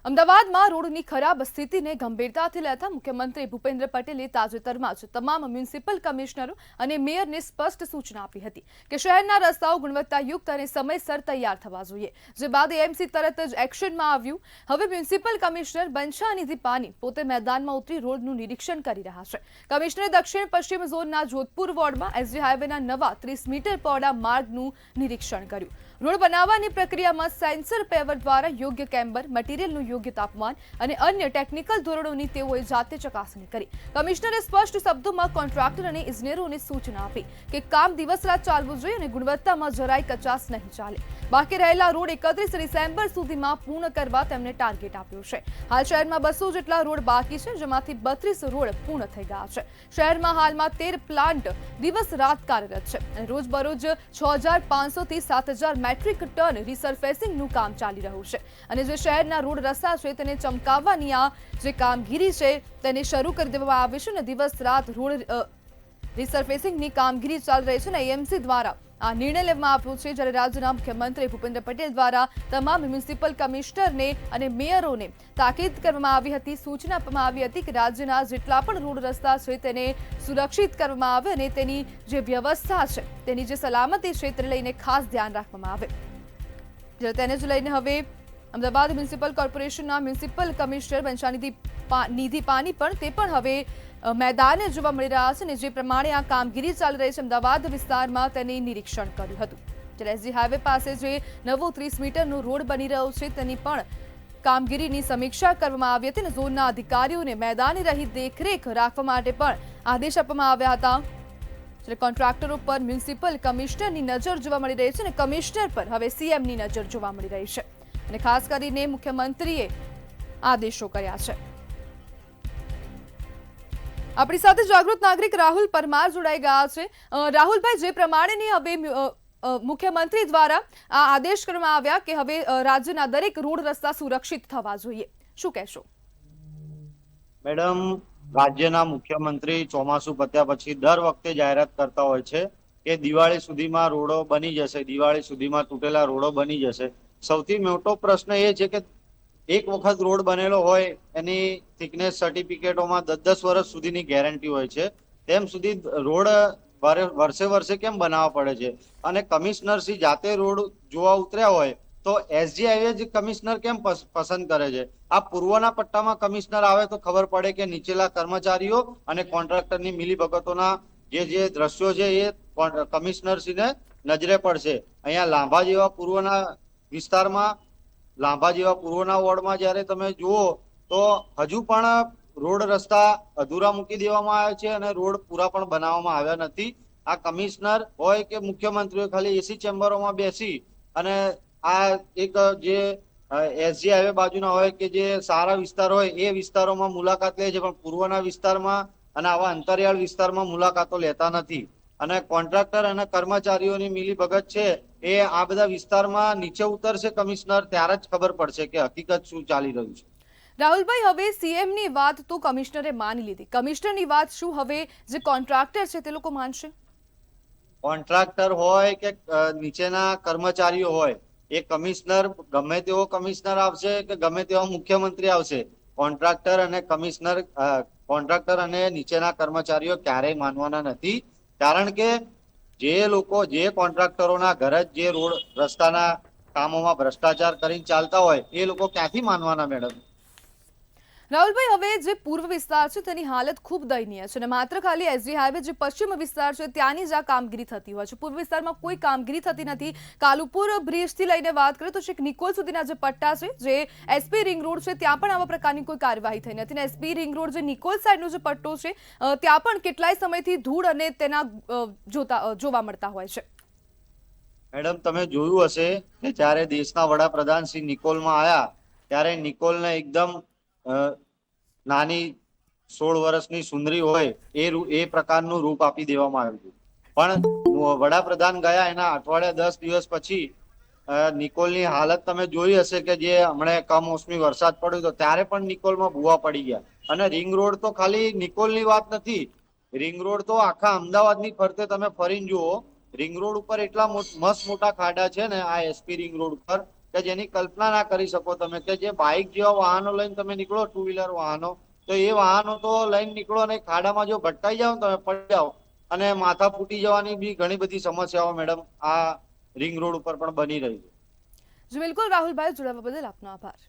અમદાવાદમાં રોડની ખરાબ સ્થિતિને ગંભીરતાથી લેતા મુખ્યમંત્રી ભૂપેન્દ્ર પટેલે તાજેતરમાં જ તમામ મ્યુનિસિપલ કમિશનરો અને મેયરને સ્પષ્ટ સૂચના આપી હતી કે શહેરના રસ્તાઓ ગુણવત્તાયુક્ત અને સમયસર તૈયાર થવા જોઈએ, જે બાદ એએમસી તરત જ એક્શનમાં આવ્યું. હવે મ્યુનિસિપલ કમિશનર બંછાનિધિ પાની પોતે મેદાનમાં ઉતરી રોડનું નિરીક્ષણ કરી રહ્યા છે. કમિશનરે દક્ષિણ પશ્ચિમ ઝોનના જોધપુર વોર્ડમાં એસજી હાઈવેના નવા 30 મીટર પહોળા માર્ગનું નિરીક્ષણ કર્યું. રોડ બનાવવાની પ્રક્રિયામાં સેન્સર પેવર દ્વારા યોગ્ય કેમ્બર, મટીરીયલનું યોગ્ય તાપમાન અને અન્ય ટેકનિકલ ધોરણોની તેઓએ જાતે ચકાસણી કરી. કમિશનરે સ્પષ્ટ શબ્દોમાં કોન્ટ્રાક્ટર અને ઇજનેરોને સૂચના આપી કે કામ દિવસ રાત ચાલવું જોઈએ અને ગુણવત્તામાં જરાય કચાસ નહીં ચાલે. બાકી રહેલા રોડ 31 ડિસેમ્બર સુધીમાં પૂર્ણ કરવા તેમને ટાર્ગેટ આપ્યું છે. હાલ શહેરમાં 200 જેટલા રોડ બાકી છે, જેમાંથી 32 રોડ પૂર્ણ થઈ ગયા છે. શહેરમાં હાલમાં 13 પ્લાન્ટ દિવસ રાત કાર્યરત છે અને રોજબરોજ 6500 થી 7000 મેટ્રિક ટન રિસર્ફેસિંગનું કામ ચાલી રહ્યું છે. અને જે શહેરના રોડ રસ્તા છે તેને ચમકાવવાની આ જે કામગીરી છે તેને શરૂ કરી દેવામાં આવી છે અને દિવસ રાત રોડ રિસર્ફેસિંગની કામગીરી ચાલી રહી છે અને એએમસી દ્વારા આ નિર્ણય લેવામાં આવ્યો છે. જ્યારે રાજ્યના મુખ્યમંત્રી ભૂપેન્દ્ર પટેલ દ્વારા તમામ મ્યુનિસિપલ કમિશનરને અને મેયરોને તાકીદ કરવામાં આવી હતી, સૂચના આપવામાં આવી હતી કે રાજ્યના જેટલા પણ રોડ રસ્તા છે તેને સુરક્ષિત કરવામાં આવે અને તેની જે વ્યવસ્થા છે, તેની જે સલામતી છે તેને લઈને ખાસ ધ્યાન રાખવામાં આવે. જ્યારે તેને જ લઈને હવે અમદાવાદ મ્યુનિસિપલ કોર્પોરેશનના મ્યુનિસિપલ કમિશનર બંછાનિધિ પાની પણ હવે મેદાને જોવા મળી રહ્યા છે અને જે પ્રમાણે આ કામગીરી ચાલી રહી છે અમદાવાદ વિસ્તારમાં તેની નિરીક્ષણ કર્યું હતું. જ્યારે એસજી હાઈવે પાસે જે નવો 30 મીટરનો રોડ બની રહ્યો છે તેની પણ કામગીરીની સમીક્ષા કરવામાં આવી હતી અને ઝોનના અધિકારીઓને મેદાને રહી દેખરેખ રાખવા માટે પણ આદેશ આપવામાં આવ્યા હતા. જ્યારે કોન્ટ્રાક્ટરો પર મ્યુનિસિપલ કમિશનરની નજર જોવા મળી રહી છે અને કમિશનર પર હવે સીએમની નજર જોવા મળી રહી છે અને ખાસ કરીને મુખ્યમંત્રીએ આદેશો કર્યા છે. આપણી સાથે જાગૃત નાગરિક રાહુલ પરમાર જોડાઈ ગયા છે. રાહુલભાઈ, જે પ્રમાણેની હવે મુખ્યમંત્રી દ્વારા આ આદેશ કરવામાં આવ્યા કે હવે રાજ્યના દરેક રોડ રસ્તા સુરક્ષિત થવા જોઈએ, શું કહેશો? મેડમ, રાજ્યના મુખ્યમંત્રી ચોમાસું પત્યા પછી દર વખતે જાહેરાત કરતા હોય છે કે દિવાળી સુધીમાં રોડો બની જશે, દિવાળી સુધીમાં તૂટેલા રોડો બની જશે. સૌથી મોટો પ્રશ્ન એ છે કે એક વખત રોડ બનેલો હોય એની થિકનેસ સર્ટિફિકેટોમાં 10-10 વર્ષ સુધીની ગેરંટી હોય છે, તેમ સુધી રોડ વર્ષે વર્ષે કેમ બનાવવા પડે છે? અને કમિશનરશ્રી જાતે રોડ જોવા ઉતર્યા હોય તો એસજી હાઈવે જ કમિશનર કેમ પસંદ કરે છે? આ પૂર્વના પટ્ટામાં કમિશનર આવે તો ખબર પડે કે નીચેલા કર્મચારીઓ અને કોન્ટ્રાક્ટરની મિલીભગતોના જે દ્રશ્યો છે એ કમિશનરશ્રીને નજરે પડશે. અહીંયા લાંભા જેવા પૂર્વના વોર્ડમાં જ્યારે તમે જુઓ તો હજુ પણ રોડ રસ્તા અધૂરા મૂકી દેવામાં આવ્યા છે અને રોડ પૂરા પણ બનાવવામાં આવ્યા નથી. આ કમિશનર હોય કે મુખ્યમંત્રીઓ ખાલી એસી ચેમ્બરોમાં બેસી અને આ એક જે એસજી હાઈવે બાજુના હોય કે જે સારા વિસ્તાર હોય એ વિસ્તારોમાં મુલાકાત લે છે, પણ પૂર્વના વિસ્તારમાં અને આવા અંતરિયાળ વિસ્તારમાં મુલાકાતો લેતા નથી. અને કોન્ટ્રાક્ટર અને કર્મચારીઓની મિલીભગત છે એ આ બધા વિસ્તારમાં નીચે ઉતરશે કમિશનર ત્યારે જ ખબર પડશે કે હકીકત શું ચાલી રહ્યું છે. રાહુલભાઈ, હવે સીએમની વાત તો કમિશનરે માની લીધી, કમિશનરની વાત શું હવે જે કોન્ટ્રાક્ટર છે તે લોકો માનશે? કોન્ટ્રાક્ટર હોય કે નીચેના કર્મચારીઓ હોય, એ કમિશનર ગમે તેવો કમિશનર આવશે કે ગમે તેવો મુખ્યમંત્રી આવશે, કોન્ટ્રાક્ટર અને નીચેના કર્મચારીઓ ક્યારેય માનવાના નથી. કારણ કે જે કોન્ટ્રાક્ટરોના ઘર જ જે રોડ રસ્તાના કામોમાં ભ્રષ્ટાચાર કરીને ચાલતા હોય એ લોકો ક્યાંથી માનવાના? મેડમ, રાહુલભાઈ, હવે જે પૂર્વ વિસ્તાર છે તેની હાલત ખૂબ દયનીય છે અને માત્ર ખાલી એસજી હાઈવે જે પશ્ચિમ વિસ્તાર છે ત્યાંની જ આ કામગીરી થતી હોય છે. પૂર્વ વિસ્તારમાં કોઈ કામગીરી થતી નથી. કાલુપુર બ્રિજથી લઈને વાત કરીએ તો છેક નિકોલ સુધીના જે પટ્ટા છે, જે એસપી રિંગ રોડ છે, ત્યાં પણ આવા પ્રકારની કોઈ કાર્યવાહી થઈ નથી. એસપી રિંગ રોડ જે નિકોલ સાઈડનો જે પટ્ટો છે ત્યાં પણ કેટલાય સમયથી ધૂળ અને તેના જોવા મળતા હોય છે. મેડમ, તમે જોયું હશે કે જ્યારે દેશના વડાપ્રધાન શ્રી નિકોલમાં આવ્યા ત્યારે નિકોલને એકદમ નાની 16 વર્ષની સુંદરી હોય એ પ્રકારનું રૂપ આપી દેવામાં આવ્યું. પણ વડાપ્રધાન ગયા એના અઠવાડિયા 10 દિવસ પછી નિકોલની હાલત તમે જોઈ હશે કે જે હમણાં કમોસમી વરસાદ પડ્યો તો ત્યારે પણ નિકોલમાં ભૂવા પડી ગયા. અને રિંગ રોડ તો ખાલી નિકોલની વાત નથી, રિંગ રોડ તો આખા અમદાવાદની ફરતે તમે ફરીને જુઓ, રિંગ રોડ ઉપર એટલા મસ્ત મોટા ખાડા છે ને આ એસપી રિંગ રોડ ઉપર કે જેની કલ્પના ના કરી શકો તમે, કે જે બાઇક જેવા વાહનો લઈને તમે નીકળો, ટુ વ્હીલર વાહનો, તો એ વાહનો તો લઈને નીકળો અને ખાડામાં જો ભટકાઈ જાઓ ને તમે પડી જાઓ અને માથા ફૂટી જવાની બી ઘણી બધી સમસ્યાઓ મેડમ આ રિંગ રોડ ઉપર પણ બની રહી છે. જી બિલકુલ રાહુલભાઈ, જોડાવા બદલ આપનો આભાર.